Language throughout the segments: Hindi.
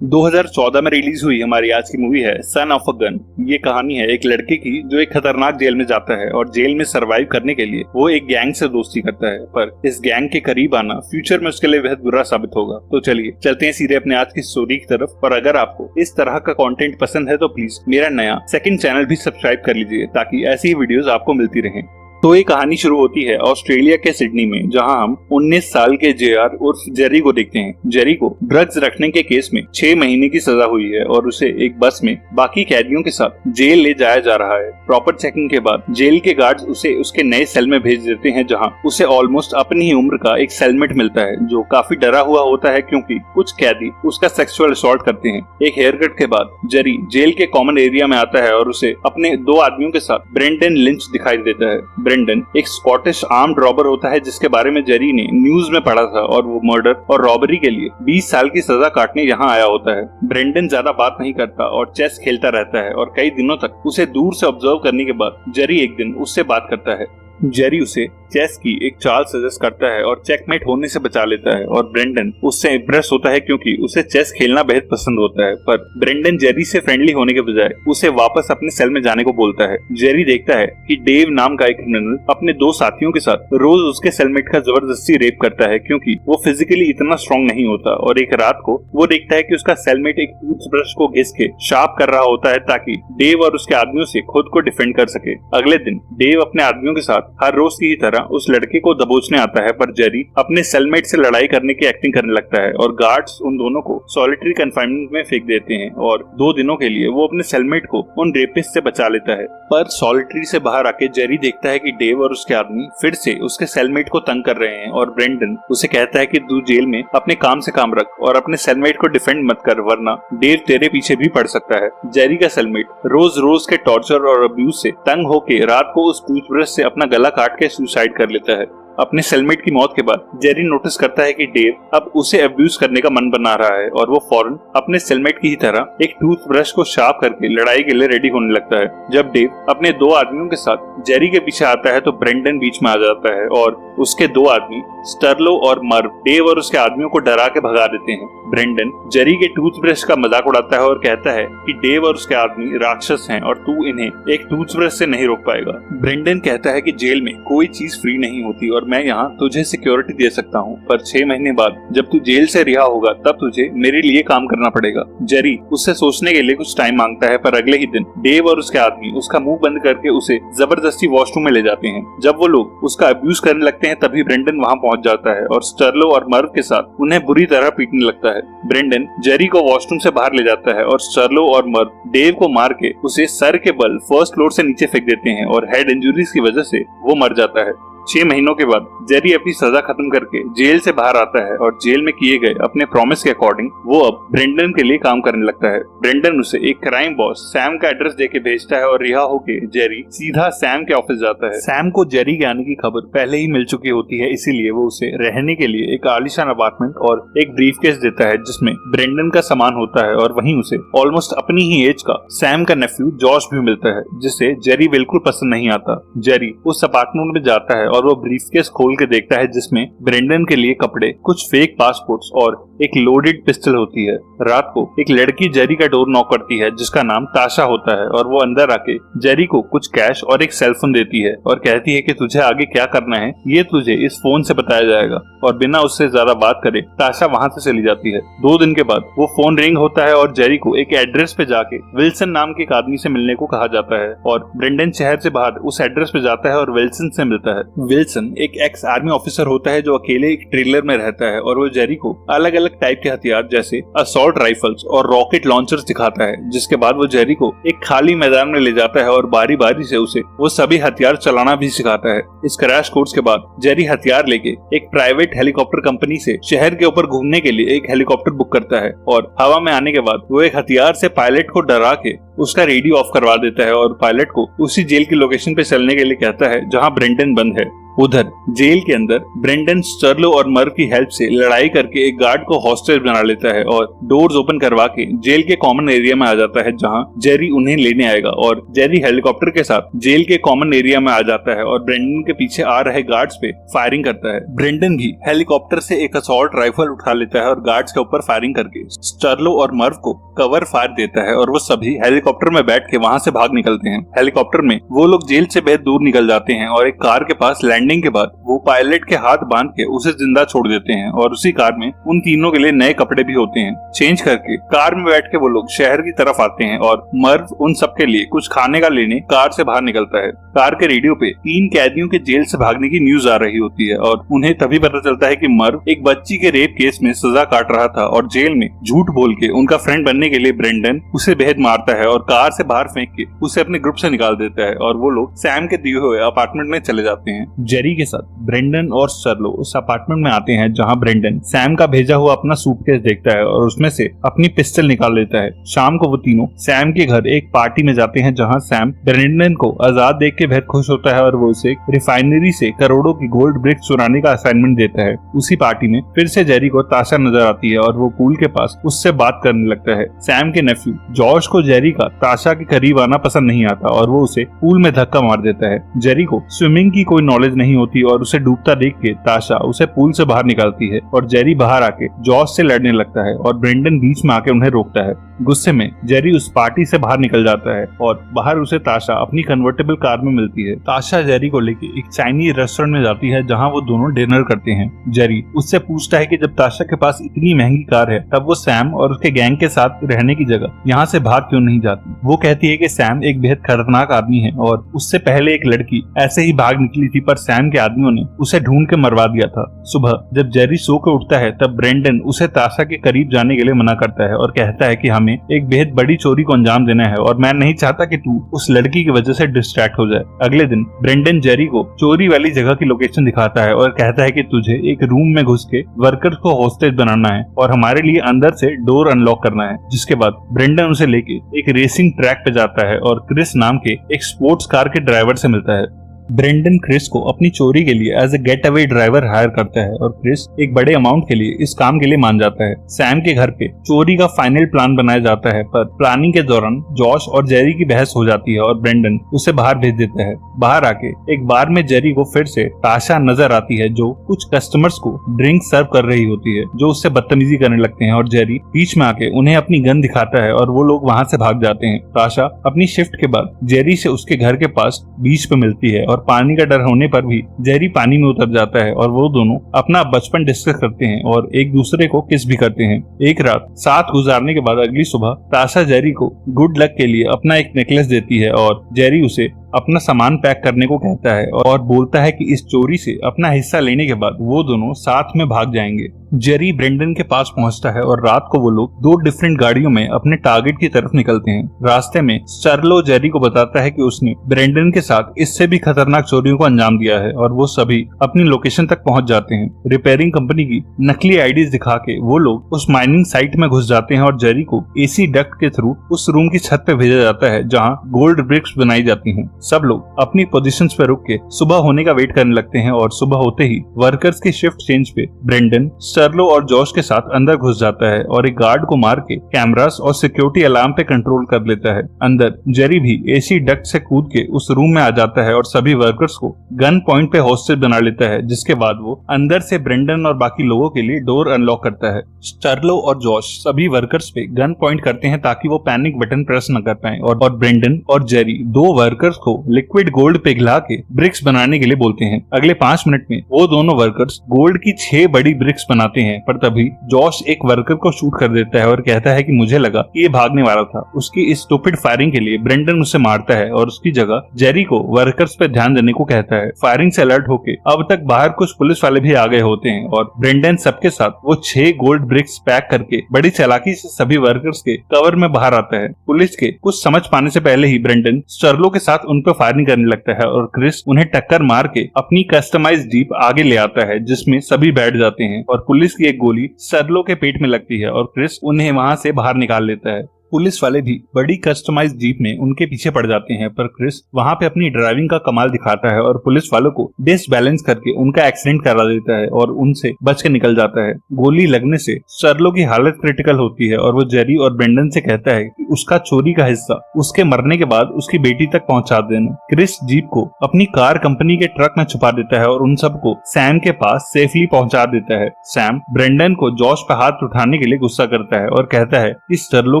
2014 में रिलीज हुई हमारी आज की मूवी है सन ऑफ अ गन। ये कहानी है एक लड़के की जो एक खतरनाक जेल में जाता है और जेल में सरवाइव करने के लिए वो एक गैंग से दोस्ती करता है, पर इस गैंग के करीब आना फ्यूचर में उसके लिए बेहद बुरा साबित होगा। तो चलिए चलते हैं सीधे अपने आज की स्टोरी की तरफ। और अगर आपको इस तरह का कंटेंट पसंद है तो प्लीज मेरा नया सेकंड चैनल भी सब्सक्राइब कर लीजिए ताकि ऐसी ही वीडियोस आपको मिलती रहें। तो ये कहानी शुरू होती है ऑस्ट्रेलिया के सिडनी में, जहां हम 19 साल के जेआर उर्फ जेरी को देखते हैं। जेरी को ड्रग्स रखने के केस में 6 महीने की सजा हुई है और उसे एक बस में बाकी कैदियों के साथ जेल ले जाया जा रहा है। प्रॉपर चेकिंग के बाद जेल के गार्ड्स उसे उसके नए सेल में भेज देते हैं, जहां उसे ऑलमोस्ट अपनी ही उम्र का एक सेलमेट मिलता है जो काफी डरा हुआ होता है क्योंकि कुछ कैदी उसका सेक्सुअल असॉल्ट करते हैं। एक हेयर कट के बाद जेरी जेल के कॉमन एरिया में आता है और उसे अपने 2 आदमियों के साथ ब्रेंडन लिंच दिखाई देता है। ब्रेंडन एक स्कॉटिश आर्म्ड रॉबर होता है जिसके बारे में जेरी ने न्यूज में पढ़ा था और वो मर्डर और रॉबरी के लिए 20 साल की सजा काटने यहाँ आया होता है। ब्रेंडन ज्यादा बात नहीं करता और चेस खेलता रहता है और कई दिनों तक उसे दूर से ऑब्जर्व करने के बाद जेरी एक दिन उससे बात करता है। जेरी उसे चेस की एक चाल सजेस्ट करता है और चेकमेट होने से बचा लेता है और ब्रेंडन उससे इम्प्रेस होता है क्योंकि उसे चेस खेलना बेहद पसंद होता है। पर ब्रेंडन जेरी से फ्रेंडली होने के बजाय उसे वापस अपने सेल में जाने को बोलता है। जेरी देखता है कि डेव नाम का एक क्रिमिनल अपने 2 साथियों के साथ रोज उसके सेलमेट का जबरदस्ती रेप करता है क्योंकि वो फिजिकली इतना स्ट्रॉन्ग नहीं होता। और एक रात को वो देखता है कि उसका सेलमेट एक टूथब्रश को घिस के शार्प कर रहा होता है ताकि डेव और उसके आदमियों से खुद को डिफेंड कर सके। अगले दिन डेव अपने आदमियों के साथ हर रोज की तरह उस लड़के को दबोचने आता है, पर जेरी अपने सेलमेट से लड़ाई करने की एक्टिंग करने लगता है और गार्ड्स उन दोनों को सॉलिटरी कन्फाइनमेंट में फेंक देते हैं और 2 दिनों के लिए वो अपने सेलमेट को उन रेपिस्ट से बचा लेता है। पर सॉलिटरी से बाहर आके जेरी देखता है कि डेव और उसके आदमी फिर से उसके सेलमेट को तंग कर रहे हैं और ब्रेंडन उसे कहता है कि तू जेल में अपने काम से काम रख और अपने सेलमेट को डिफेंड मत कर वरना डेव तेरे पीछे भी पड़ सकता है। जेरी का सेलमेट रोज रोज के टॉर्चर और अब्यूज से तंग होके रात को उस टूथब्रश से अपना गला काट के सुसाइड कर लेता है। अपने सेलमेट की मौत के बाद जेरी नोटिस करता है कि डेव अब उसे अब्यूज करने का मन बना रहा है और वो फौरन अपने सेलमेट की ही तरह एक टूथब्रश को शार्प करके लड़ाई के लिए रेडी होने लगता है। जब डेव अपने 2 आदमियों के साथ जेरी के पीछे आता है तो ब्रेंडन बीच में आ जाता है और उसके 2 आदमी स्टर्लो और मर्व डेव और उसके आदमियों को डरा के भगा देते हैं। ब्रेंडन जेरी के टूथब्रश का मजाक उड़ाता है और कहता है कि डेव और उसके आदमी राक्षस हैं और तू इन्हें एक टूथब्रश से नहीं रोक पाएगा। ब्रेंडन कहता है कि जेल में कोई चीज फ्री नहीं होती और मैं यहाँ तुझे सिक्योरिटी दे सकता हूँ, पर 6 महीने बाद जब तू जेल से रिहा होगा तब तुझे मेरे लिए काम करना पड़ेगा। जेरी उससे सोचने के लिए कुछ टाइम मांगता है, पर अगले ही दिन डेव और उसके आदमी उसका मुंह बंद करके उसे जबरदस्ती वॉशरूम में ले जाते हैं। जब वो लोग उसका अब्यूज करने लगते हैं तभी ब्रेंडन वहाँ पहुँच जाता है और स्टर्लो और मर्व के साथ उन्हें बुरी तरह पीटने लगता है। ब्रेंडन जेरी को वॉशरूम से बाहर ले जाता है और स्टर्लो और मर्व डेव को मार के उसे सर के बल फर्स्ट फ्लोर से नीचे फेंक देते हैं और हेड इंजरीज की वजह से वो मर जाता है। 6 महीनों के बाद जेरी अपनी सजा खत्म करके जेल से बाहर आता है और जेल में किए गए अपने प्रॉमिस के अकॉर्डिंग वो अब ब्रेंडन के लिए काम करने लगता है। ब्रेंडन उसे एक क्राइम बॉस सैम का एड्रेस देके भेजता है और रिहा होके जेरी सीधा सैम के ऑफिस जाता है। सैम को जेरी के आने की खबर पहले ही मिल चुकी होती है, इसीलिए वो उसे रहने के लिए एक आलीशान अपार्टमेंट और एक ब्रीफकेस देता है जिसमें ब्रेंडन का सामान होता है और वहीं उसे ऑलमोस्ट अपनी ही एज का सैम का नेफ्यू जॉश भी मिलता है जिसे जेरी बिल्कुल पसंद नहीं आता। जेरी उस अपार्टमेंट में जाता है और वो ब्रीफकेस खोल के देखता है जिसमें ब्रेंडन के लिए कपड़े, कुछ फेक पासपोर्ट्स और एक लोडेड पिस्टल होती है। रात को एक लड़की जेरी का डोर नॉक करती है जिसका नाम ताशा होता है और वो अंदर आके जेरी को कुछ कैश और एक सेलफोन देती है और कहती है कि तुझे आगे क्या करना है ये तुझे इस फोन से बताया जाएगा। और बिना उससे ज्यादा बात करे ताशा वहाँ से चली जाती है। 2 दिन के बाद वो फोन रिंग होता है और जेरी को एक एड्रेस पे जाके विल्सन नाम के एक आदमी से मिलने को कहा जाता है और ब्रेंडन शहर से बाहर उस एड्रेस पे जाता है और विल्सन से मिलता है। विल्सन एक एक्स आर्मी ऑफिसर होता है जो अकेले एक ट्रेलर में रहता है और वो जेरी को अलग अलग टाइप के हथियार जैसे असॉल्ट राइफल्स और रॉकेट लॉन्चर्स दिखाता है, जिसके बाद वो जेरी को एक खाली मैदान में ले जाता है और बारी बारी से उसे वो सभी हथियार चलाना भी सिखाता है। इस क्रैश कोर्स के बाद जेरी हथियार लेके एक प्राइवेट हेलीकॉप्टर कंपनी से शहर के ऊपर घूमने के लिए एक हेलीकॉप्टर बुक करता है और हवा में आने के बाद वो एक हथियार से पायलट को डरा के उसका रेडियो ऑफ करवा देता है और पायलट को उसी जेल की लोकेशन पे चलने के लिए कहता है जहाँ ब्रेंडन बंद है। उधर जेल के अंदर ब्रेंडन स्टर्लो और मर्व की हेल्प से लड़ाई करके एक गार्ड को हॉस्टेज बना लेता है और डोर्स ओपन करवा के जेल के कॉमन एरिया में आ जाता है, जहां जेरी उन्हें लेने आएगा। और जेरी हेलीकॉप्टर के साथ जेल के कॉमन एरिया में आ जाता है और ब्रेंडन के पीछे आ रहे गार्ड्स पे फायरिंग करता है। ब्रेंडन भी हेलीकॉप्टर से एक असॉल्ट राइफल उठा लेता है और गार्ड्स के ऊपर फायरिंग करके स्टर्लो और मर्व को कवर फायर देता है और वो सभी हेलीकॉप्टर में बैठ के वहां से भाग निकलते हैं। हेलीकॉप्टर में वो लोग जेल से बेहद दूर निकल जाते हैं और एक कार के पास लैंडिंग के बाद वो पायलट के हाथ बांध के उसे जिंदा छोड़ देते हैं। और उसी कार में उन तीनों के लिए नए कपड़े भी होते हैं। चेंज करके कार में बैठ के वो लोग शहर की तरफ आते हैं और मर्व उन सबके लिए कुछ खाने का लेने कार से बाहर निकलता है। कार के रेडियो पे 3 कैदियों के जेल से भागने की न्यूज आ रही होती है और उन्हें तभी पता चलता है कि मर्व एक बच्ची के रेप केस में सजा काट रहा था और जेल में झूठ बोल के उनका फ्रेंड बनने के लिए ब्रेंडन उसे बेहद मारता है और कार से बाहर फेंक के उसे अपने ग्रुप से निकाल देता है और वो लोग सैम के दिए हुए अपार्टमेंट में चले जाते हैं। जेरी के साथ ब्रेंडन और स्टर्लो उस अपार्टमेंट में आते हैं जहां ब्रेंडन सैम का भेजा हुआ अपना सूटकेस देखता है और उसमें से अपनी पिस्टल निकाल लेता है। शाम को वो तीनों सैम के घर एक पार्टी में जाते हैं जहां सैम ब्रेंडन को आजाद देख के बेहद खुश होता है और वो उसे रिफाइनरी से करोड़ों की गोल्ड ब्रिक्स चुराने का असाइनमेंट देता है। उसी पार्टी में फिर से जेरी को ताशा नजर आती है और वो पूल के पास उससे बात करने लगता है। सैम के नेफ्यू जॉश को जेरी का ताशा के करीब आना पसंद नहीं आता और वो उसे पूल में धक्का मार देता है। जेरी को स्विमिंग की कोई नॉलेज नहीं होती और उसे डूबता देख के ताशा उसे पूल से बाहर निकालती है और जेरी बाहर आके जॉश से लड़ने लगता है और ब्रेंडन बीच में आके उन्हें रोकता है। गुस्से में जेरी उस पार्टी से बाहर निकल जाता है और बाहर उसे ताशा अपनी कन्वर्टेबल कार में मिलती है। ताशा जेरी को लेके एक चाइनीज रेस्टोरेंट में जाती है जहां वो दोनों डिनर करते हैं। जेरी उससे पूछता है कि जब ताशा के पास इतनी महंगी कार है तब वो सैम और उसके गैंग के साथ रहने की जगह यहाँ से भाग क्यों नहीं जाती। वो कहती है कि सैम एक बेहद खतरनाक आदमी है और उससे पहले एक लड़की ऐसे ही भाग निकली थी पर सैम के आदमियों ने उसे ढूंढ के मरवा दिया था। सुबह जब जेरी सो के उठता है तब ब्रेंडन उसे ताशा के करीब जाने के लिए मना करता है और कहता है कि हमें एक बेहद बड़ी चोरी को अंजाम देना है और मैं नहीं चाहता कि तू उस लड़की की वजह से डिस्ट्रैक्ट हो जाए। अगले दिन ब्रेंडन जेरी को चोरी वाली जगह की लोकेशन दिखाता है और कहता है कि तुझे एक रूम में घुस के वर्कर्स को हॉस्टेज बनाना है और हमारे लिए अंदर से डोर अनलॉक करना है। जिसके बाद ब्रेंडन उसे लेके एक रेसिंग ट्रैक पे जाता है और क्रिस नाम के एक स्पोर्ट्स कार के ड्राइवर से मिलता है। ब्रेंडन क्रिस को अपनी चोरी के लिए as a getaway driver hire करता है और क्रिस एक बड़े अमाउंट के लिए इस काम के लिए मान जाता है। सैम के घर पे चोरी का फाइनल प्लान बनाया जाता है पर प्लानिंग के दौरान जॉश और जेरी की बहस हो जाती है और ब्रेंडन उसे बाहर भेज देता है। बाहर आके एक बार में जेरी को फिर से ताशा नजर आती है जो कुछ कस्टमर्स को ड्रिंक सर्व कर रही होती है जो उससे बदतमीजी करने लगते हैं और जेरी बीच में आके उन्हें अपनी गन दिखाता है और वो लोग वहाँ से भाग जाते हैं। ताशा अपनी शिफ्ट के बाद जेरी से उसके घर के पास बीच पे मिलती है और पानी का डर होने पर भी जेरी पानी में उतर जाता है और वो दोनों अपना बचपन डिस्कस करते हैं और एक दूसरे को किस भी करते हैं। एक रात साथ गुजारने के बाद अगली सुबह ताशा जेरी को गुड लक के लिए अपना एक नेकलेस देती है और जेरी उसे अपना सामान पैक करने को कहता है और बोलता है कि इस चोरी से अपना हिस्सा लेने के बाद वो दोनों साथ में भाग जाएंगे। जेरी ब्रेंडन के पास पहुंचता है और रात को वो लोग 2 डिफरेंट गाड़ियों में अपने टारगेट की तरफ निकलते हैं। रास्ते में स्टर्लो जेरी को बताता है कि उसने ब्रेंडन के साथ इससे भी खतरनाक चोरियों को अंजाम दिया है और वो सभी अपनी लोकेशन तक पहुंच जाते हैं। रिपेयरिंग कंपनी की नकली आईडीज दिखा के वो लोग उस माइनिंग साइट में घुस जाते हैं और जेरी को एसी डक्ट के थ्रू उस रूम की छत पे भेजा जाता है जहाँ गोल्ड ब्रिक्स बनाई जाती है। सब लोग अपनी पोजीशंस पे रुक के सुबह होने का वेट करने लगते हैं और सुबह होते ही वर्कर्स की शिफ्ट चेंज पे ब्रेंडन स्टर्लो और जॉश के साथ अंदर घुस जाता है और एक गार्ड को मार के कैमरास और सिक्योरिटी अलार्म पे कंट्रोल कर लेता है। अंदर जेरी भी एसी डक्ट से कूद के उस रूम में आ जाता है और सभी वर्कर्स को गन पॉइंट पे हॉस्टेज बना लेता है। जिसके बाद वो अंदर से ब्रेंडन और बाकी लोगों के लिए डोर अनलॉक करता है। स्टर्लो और जॉश सभी वर्कर्स पे गन पॉइंट करते हैं ताकि वो पैनिक बटन प्रेस न कर पाए और ब्रेंडन और जेरी 2 वर्कर्स को लिक्विड गोल्ड पिघला के ब्रिक्स बनाने के लिए बोलते हैं। अगले 5 मिनट में वो दोनों वर्कर्स गोल्ड की 6 बड़ी ब्रिक्स बनाते हैं पर तभी जॉश एक वर्कर को शूट कर देता है और कहता है कि मुझे लगा कि ये भागने वाला था। उसकी इस स्टूपिड फायरिंग के लिए ब्रेंडन उसे मारता है और उसकी जगह जेरी को वर्कर्स पे ध्यान देने को कहता है। फायरिंग से अलर्ट होके अब तक बाहर कुछ पुलिस वाले भी आ गए होते हैं और ब्रेंडन सबके साथ वो 6 गोल्ड ब्रिक्स पैक करके बड़ी चालाकी से सभी वर्कर्स के कवर में बाहर आता है। पुलिस के कुछ समझ पाने से पहले ही ब्रेंडन स्टर्लो के साथ उन पर फायरिंग करने लगता है और क्रिस उन्हें टक्कर मार के अपनी कस्टमाइज जीप आगे ले आता है जिसमें सभी बैठ जाते हैं और पुलिस की एक गोली स्टर्लो के पेट में लगती है और क्रिस उन्हें वहां से बाहर निकाल लेता है। पुलिस वाले भी बड़ी कस्टमाइज जीप में उनके पीछे पड़ जाते हैं, पर क्रिस वहाँ पे अपनी ड्राइविंग का कमाल दिखाता है और पुलिस वालों को डिसबैलेंस करके उनका एक्सीडेंट करा देता है और उनसे बच के निकल जाता है। गोली लगने से सर्लो की हालत क्रिटिकल होती है और वो जेरी और ब्रेंडन से कहता है कि उसका चोरी का हिस्सा उसके मरने के बाद उसकी बेटी तक पहुंचा देना। क्रिस जीप को अपनी कार कंपनी के ट्रक में छुपा देता है और उन सबको सैम के पास सेफली पहुंचा देता है। सैम ब्रेंडन को जॉश पे हाथ उठाने के लिए गुस्सा करता है और कहता है कि सर्लो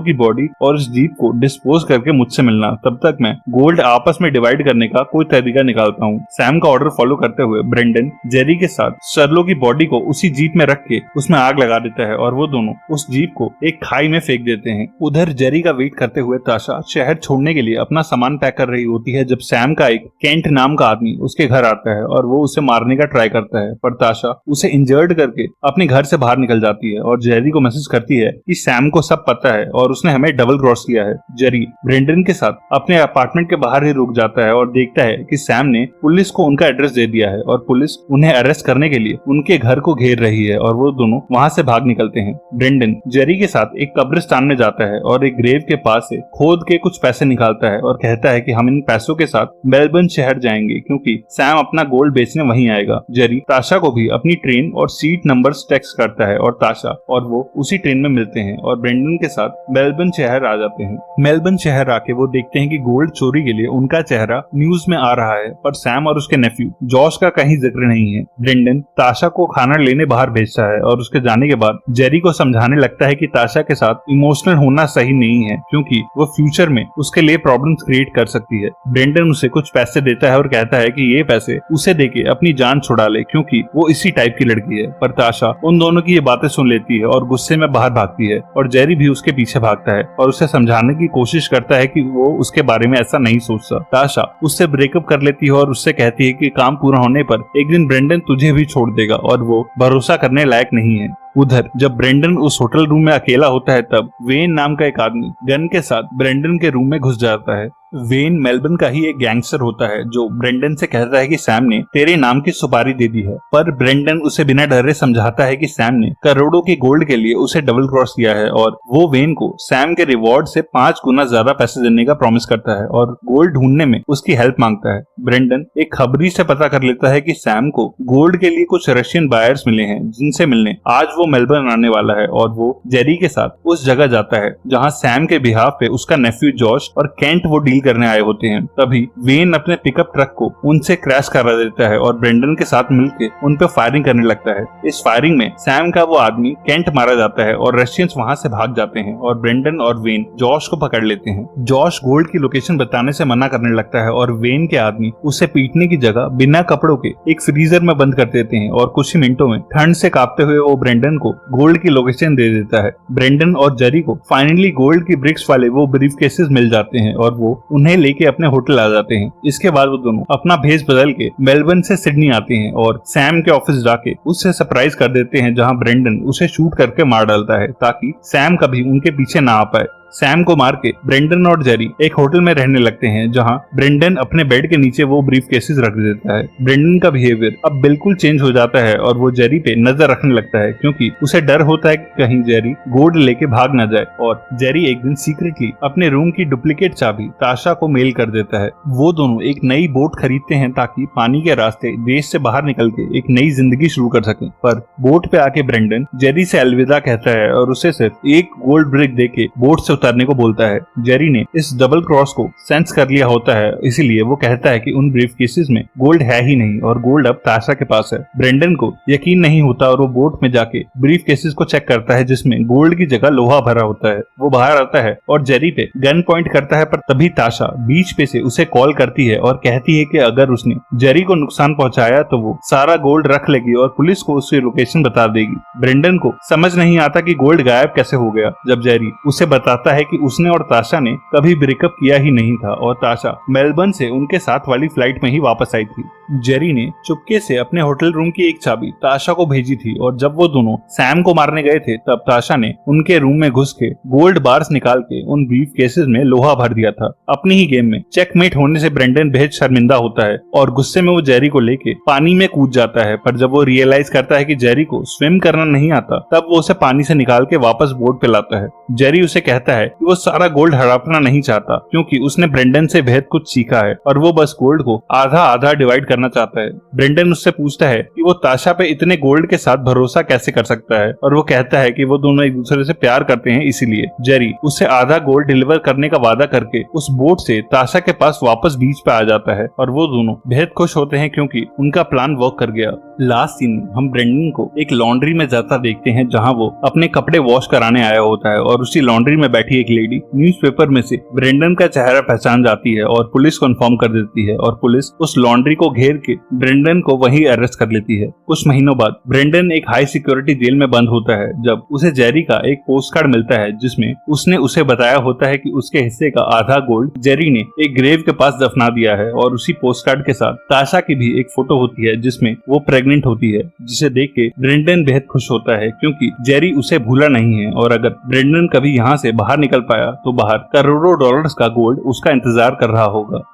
की बॉडी और इस जीप को डिस्पोज करके मुझसे मिलना, तब तक मैं गोल्ड आपस में डिवाइड करने का कोई तरीका निकालता हूँ। सैम का ऑर्डर फॉलो करते हुए ब्रेंडन जेरी के साथ सर्लो की बॉडी को उसी जीप में रख के उसमें आग लगा देता है और वो दोनों उस जीप को एक खाई में फेंक देते हैं। उधर जेरी का वेट करते हुए ताशा शहर छोड़ने के लिए अपना सामान पैक कर रही होती है जब सैम का एक केंट नाम का आदमी उसके घर आता है और वो उसे मारने का ट्राई करता है, पर ताशा उसे इंजर्ड करके अपने घर से बाहर निकल जाती है और जेरी को मैसेज करती है कि सैम को सब पता है और उसने हमें डबल क्रॉस किया है। जेरी ब्रेंडन के साथ अपने अपार्टमेंट के बाहर ही रुक जाता है और देखता है कि सैम ने पुलिस को उनका एड्रेस दे दिया है और पुलिस उन्हें अरेस्ट करने के लिए उनके घर को घेर रही है और वो दोनों वहाँ से भाग निकलते हैं। ब्रेंडन जेरी के साथ एक कब्रिस्तान में जाता है और एक ग्रेव के पास से खोद के कुछ पैसे निकालता है और कहता है कि हम इन पैसों के साथ मेलबर्न शहर जाएंगे क्योंकि सैम अपना गोल्ड बेचने वहीं आएगा। जेरी ताशा को भी अपनी ट्रेन और सीट नंबर्स टेक्स्ट करता है और ताशा और वो उसी ट्रेन में मिलते हैं और ब्रेंडन के साथ मेलबर्न शहर आ जाते हैं। मेलबर्न शहर आके वो देखते हैं कि गोल्ड चोरी के लिए उनका चेहरा न्यूज में आ रहा है, पर सैम और उसके नेफ्यू जॉश का कहीं जिक्र नहीं है। ब्रेंडन ताशा को खाना लेने बाहर भेजता है और उसके जाने के बाद जेरी को समझाने लगता है कि ताशा के साथ इमोशनल होना सही नहीं है क्योंकि वो फ्यूचर में उसके लिए प्रॉब्लम्स क्रिएट कर सकती है। ब्रेंडन उसे कुछ पैसे देता है और कहता है कि ये पैसे उसे देके अपनी जान छुड़ा ले क्योंकि वो इसी टाइप की लड़की है, पर ताशा उन दोनों की ये बातें सुन लेती है और गुस्से में बाहर भागती है और जेरी भी उसके पीछे भागता है और उसे समझाने की कोशिश करता है कि वो उसके बारे में ऐसा नहीं सोचता। ताशा उससे ब्रेकअप कर लेती है और उससे कहती है कि काम पूरा होने पर एक दिन ब्रेंडन तुझे भी छोड़ देगा और वो भरोसा करने लायक नहीं है। उधर जब ब्रेंडन उस होटल रूम में अकेला होता है तब वेन नाम का एक आदमी गन के साथ ब्रेंडन के रूम में घुस जाता है। वेन मेलबर्न का ही एक गैंगस्टर होता है जो ब्रेंडन से कहता है कि सैम ने तेरे नाम की सुपारी दे दी है, पर ब्रेंडन उसे बिना डरे समझाता है कि सैम ने करोड़ों के गोल्ड के लिए उसे डबल क्रॉस किया है और वो वेन को सैम के रिवॉर्ड से 5 गुना ज्यादा पैसे देने का प्रॉमिस करता है और गोल्ड ढूंढने में उसकी हेल्प मांगता है। ब्रेंडन एक खबरी से पता कर लेता है कि सैम को गोल्ड के लिए कुछ रशियन बायर्स मिले हैं जिनसे मिलने आज वो मेलबर्न आने वाला है और वो जेरी के साथ उस जगह जाता है जहाँ सैम के बिहाफ पे उसका नेफ्यू जॉश और केंट वो डील करने आए होते हैं। तभी वेन अपने पिकअप ट्रक को उनसे क्रैश करा देता है और ब्रेंडन के साथ मिलकर उन पे फायरिंग करने लगता है। इस फायरिंग में सैम का वो आदमी केंट मारा जाता है और रशियंस वहां से भाग जाते हैं और ब्रेंडन और वेन जॉश को पकड़ लेते हैं। जॉश गोल्ड की लोकेशन बताने से मना करने लगता है और वेन के आदमी उसे पीटने की जगह बिना कपड़ों के एक फ्रीजर में बंद कर देते हैं और कुछ ही मिनटों में ठंड से कांपते हुए वो ब्रेंडन को गोल्ड की लोकेशन दे देता है। ब्रेंडन और जेरी को फाइनली गोल्ड की ब्रिक्स वाले वो ब्रीफ केसेस मिल जाते हैं और वो उन्हें लेके अपने होटल आ जाते हैं। इसके बाद वो दोनों अपना भेष बदल के मेलबर्न से सिडनी आते हैं और सैम के ऑफिस जाके उससे सरप्राइज कर देते हैं जहां ब्रेंडन उसे शूट करके मार डालता है ताकि सैम कभी उनके पीछे ना आ पाए। सैम को मार के ब्रेंडन और जेरी एक होटल में रहने लगते हैं जहां ब्रेंडन अपने बेड के नीचे वो ब्रीफ केसेस रख देता है। ब्रेंडन का बिहेवियर अब बिल्कुल चेंज हो जाता है और वो जेरी पे नजर रखने लगता है क्योंकि उसे डर होता है कि कहीं जेरी गोल्ड लेके भाग ना जाए और जेरी एक दिन सीक्रेटली अपने रूम की डुप्लीकेट चाबी ताशा को मेल कर देता है। वो दोनों एक नई बोट खरीदते हैं ताकि पानी के रास्ते देश से बाहर निकल के एक नई जिंदगी शुरू कर सकें, पर बोट पे आके ब्रेंडन जेरी से अलविदा कहता है और उसे सिर्फ एक गोल्ड ब्रिक देके बोट से उतरने को बोलता है। जेरी ने इस डबल क्रॉस को सेंस कर लिया होता है, इसीलिए वो कहता है कि उन ब्रीफ केसेस में गोल्ड है ही नहीं और गोल्ड अब ताशा के पास है। ब्रेंडन को यकीन नहीं होता और वो बोट में जाके ब्रीफ केसेस को चेक करता है जिसमें गोल्ड की जगह लोहा भरा होता है। वो बाहर आता है और जेरी पे गन पॉइंट करता है, पर तभी ताशा बीच पे से उसे कॉल करती है और कहती है कि अगर उसने जेरी को नुकसान पहुंचाया तो वो सारा गोल्ड रख लेगी और पुलिस को उसकी लोकेशन बता देगी। ब्रेंडन को समझ नहीं आता कि गोल्ड गायब कैसे हो गया जब जेरी उसे बताता है कि उसने और ताशा ने कभी ब्रेकअप किया ही नहीं था और ताशा मेलबर्न से उनके साथ वाली फ्लाइट में ही वापस आई थी। जेरी ने चुपके से अपने होटल रूम की एक चाबी ताशा को भेजी थी और जब वो दोनों सैम को मारने गए थे तब ताशा ने उनके रूम में घुस के गोल्ड बार्स निकाल के उन ब्रीफ केसेस में लोहा भर दिया था। अपनी ही गेम में चेकमेट होने से ब्रेंडन बेहद शर्मिंदा होता है और गुस्से में वो जेरी को लेके पानी में कूद जाता है, पर जब वो रियलाइज करता है कि जेरी को स्विम करना नहीं आता तब वो उसे पानी से निकाल के वापस बोट पे लाता है। जेरी उसे कहता है कि वो सारा गोल्ड हड़पना नहीं चाहता, क्योंकि उसने ब्रेंडन से बेहद कुछ सीखा है और वो बस गोल्ड को आधा आधा डिवाइड करना चाहता है। ब्रेंडन उससे पूछता है कि वो ताशा पे इतने गोल्ड के साथ भरोसा कैसे कर सकता है, और वो कहता है कि वो दोनों एक दूसरे से प्यार करते हैं, इसीलिए जेरी उसे आधा गोल्ड डिलीवर करने का वादा करके उस बोट से ताशा के पास वापस बीच पे आ जाता है और वो दोनों बेहद खुश होते हैं क्योंकि उनका प्लान वर्क कर गया। लास्ट सीन में हम ब्रेंडन को एक लॉन्ड्री में जाता देखते हैं, जहां वो अपने कपड़े वॉश कराने आया होता है और उसी लॉन्ड्री में बैठी एक लेडी न्यूज़पेपर में से ब्रेंडन का चेहरा पहचान जाती है और पुलिस को इन्फॉर्म कर देती है और पुलिस उस लॉन्ड्री को घेर के ब्रेंडन को वहीं अरेस्ट कर लेती है। कुछ महीनों बाद ब्रेंडन एक हाई सिक्योरिटी जेल में बंद होता है जब उसे जेरी का एक पोस्ट कार्ड मिलता है जिसमें उसने उसे बताया होता है कि उसके हिस्से का आधा गोल्ड जेरी ने एक ग्रेव के पास दफना दिया है, और उसी पोस्ट कार्ड के साथ ताशा की भी एक फोटो होती है जिसमें वो प्रेग्नेंट होती है, जिसे देख के ब्रेंडन बेहद खुश होता है क्योंकि जेरी उसे भूला नहीं है और अगर ब्रेंडन कभी यहाँ से बाहर निकल पाया तो बाहर करोड़ों डॉलर्स का गोल्ड उसका इंतजार कर रहा होगा।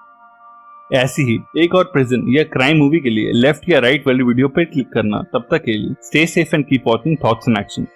ऐसी ही एक और प्रिजन या क्राइम मूवी के लिए लेफ्ट या राइट वाली वीडियो पे क्लिक करना। तब तक के लिए stay safe and keep watching thoughts in action.